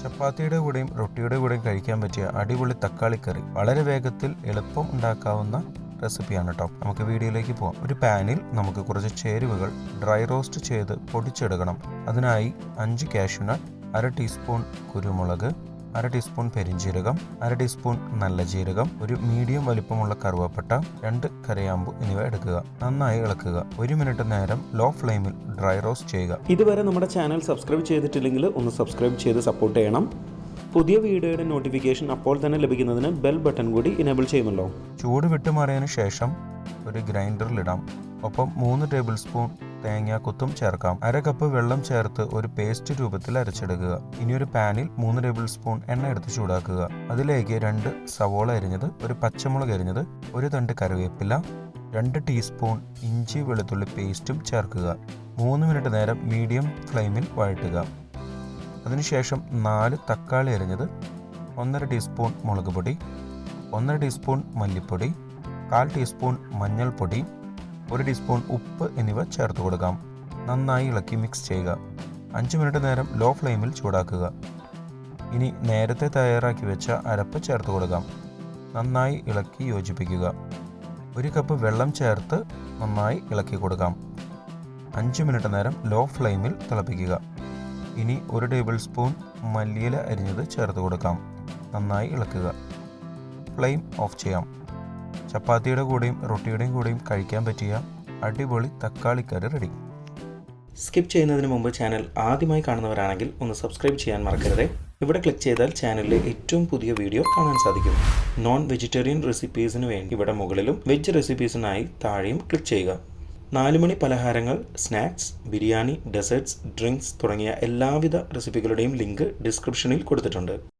ചപ്പാത്തിയുടെ കൂടെയും റൊട്ടിയുടെ കൂടെയും കഴിക്കാൻ പറ്റിയ അടിപൊളി തക്കാളി കറി. വളരെ വേഗത്തിൽ എളുപ്പം ഉണ്ടാക്കാവുന്ന റെസിപ്പിയാണ് കേട്ടോ. നമുക്ക് വീഡിയോയിലേക്ക് പോകാം. ഒരു പാനിൽ നമുക്ക് കുറച്ച് ചേരുവകൾ ഡ്രൈ റോസ്റ്റ് ചെയ്ത് പൊടിച്ചെടുക്കണം. അതിനായി 5 കാഷ്യൂനട്ട്, 1/2 ടീസ്പൂൺ കുരുമുളക്, 1/2 ടീസ്പൂൺ പെരിഞ്ജീരകം, 1/2 ടീസ്പൂൺ നല്ല ജീരകം, ഒരു മീഡിയം വലിപ്പമുള്ള കറുവപ്പട്ട, 2 കരയാമ്പു എന്നിവ എടുക്കുക. നന്നായി ഇളക്കുക. 1 മിനിറ്റ് നേരം ലോ ഫ്ലെയിമിൽ ഡ്രൈ റോസ്റ്റ് ചെയ്യുക. ഇതുവരെ നമ്മുടെ ചാനൽ സബ്സ്ക്രൈബ് ചെയ്തിട്ടില്ലെങ്കിൽ ഒന്ന് സബ്സ്ക്രൈബ് ചെയ്ത് സപ്പോർട്ട് ചെയ്യണം. പുതിയ വീഡിയോയുടെ നോട്ടിഫിക്കേഷൻ അപ്പോൾ തന്നെ ലഭിക്കുന്നതിന് ബെൽ ബട്ടൺ കൂടി ഇനേബിൾ ചെയ്യുമല്ലോ. ചൂട് വിട്ടുമാറിയതിനു ശേഷം ഒരു ഗ്രൈൻഡറിലിടാം. ഒപ്പം 3 ടേബിൾ സ്പൂൺ തേങ്ങാക്കൊത്തും ചേർക്കാം. 1/2 കപ്പ് വെള്ളം ചേർത്ത് ഒരു പേസ്റ്റ് രൂപത്തിൽ അരച്ചെടുക്കുക. ഇനി ഒരു പാനിൽ 3 ടേബിൾ സ്പൂൺ എണ്ണ എടുത്ത് ചൂടാക്കുക. അതിലേക്ക് 2 സവോള അരിഞ്ഞത്, ഒരു പച്ചമുളക് അരിഞ്ഞത്, ഒരു തണ്ട് കറിവേപ്പില, 2 ടീസ്പൂൺ ഇഞ്ചി വെളുത്തുള്ളി പേസ്റ്റും ചേർക്കുക. 3 മിനിറ്റ് നേരം മീഡിയം ഫ്ലെയിമിൽ വഴറ്റുക. അതിനുശേഷം 4 തക്കാളി അരിഞ്ഞത്, 1/2 ടീസ്പൂൺ മുളക് പൊടി, 1/2 ടീസ്പൂൺ മല്ലിപ്പൊടി, 1/4 ടീസ്പൂൺ മഞ്ഞൾപ്പൊടി, 1 ടീസ്പൂൺ ഉപ്പ് എന്നിവ ചേർത്ത് കൊടുക്കാം. നന്നായി ഇളക്കി മിക്സ് ചെയ്യുക. 5 മിനിറ്റ് നേരം ലോ ഫ്ലെയിമിൽ ചൂടാക്കുക. ഇനി നേരത്തെ തയ്യാറാക്കി വെച്ച അരപ്പ് ചേർത്ത് കൊടുക്കാം. നന്നായി ഇളക്കി യോജിപ്പിക്കുക. 1 കപ്പ് വെള്ളം ചേർത്ത് നന്നായി ഇളക്കി കൊടുക്കാം. 5 മിനിറ്റ് നേരം ലോ ഫ്ലെയിമിൽ തിളപ്പിക്കുക. ഇനി 1 ടേബിൾ സ്പൂൺ മല്ലിയില അരിഞ്ഞത് ചേർത്ത് കൊടുക്കാം. നന്നായി ഇളക്കുക. ഫ്ലെയിം ഓഫ് ചെയ്യാം. ചപ്പാത്തിയുടെ കൂടെയും റൊട്ടിയുടെയും കൂടെയും കഴിക്കാൻ പറ്റിയ അടിപൊളി തക്കാളിക്കറി റെഡി. സ്കിപ്പ് ചെയ്യുന്നതിന് മുമ്പ് ചാനൽ ആദ്യമായി കാണുന്നവരാണെങ്കിൽ ഒന്ന് സബ്സ്ക്രൈബ് ചെയ്യാൻ മറക്കരുത്. ഇവിടെ ക്ലിക്ക് ചെയ്താൽ ചാനലിലെ ഏറ്റവും പുതിയ വീഡിയോ കാണാൻ സാധിക്കും. നോൺ വെജിറ്റേറിയൻ റെസിപ്പീസിന് വേണ്ടി ഇവിടെ മുകളിലും വെജ് റെസിപ്പീസിനായി താഴെയും ക്ലിക്ക് ചെയ്യുക. 4 മണി പലഹാരങ്ങൾ, സ്നാക്സ്, ബിരിയാണി, ഡെസേർട്സ്, ഡ്രിങ്ക്സ് തുടങ്ങിയ എല്ലാവിധ റെസിപ്പികളുടെയും ലിങ്ക് ഡിസ്ക്രിപ്ഷനിൽ കൊടുത്തിട്ടുണ്ട്.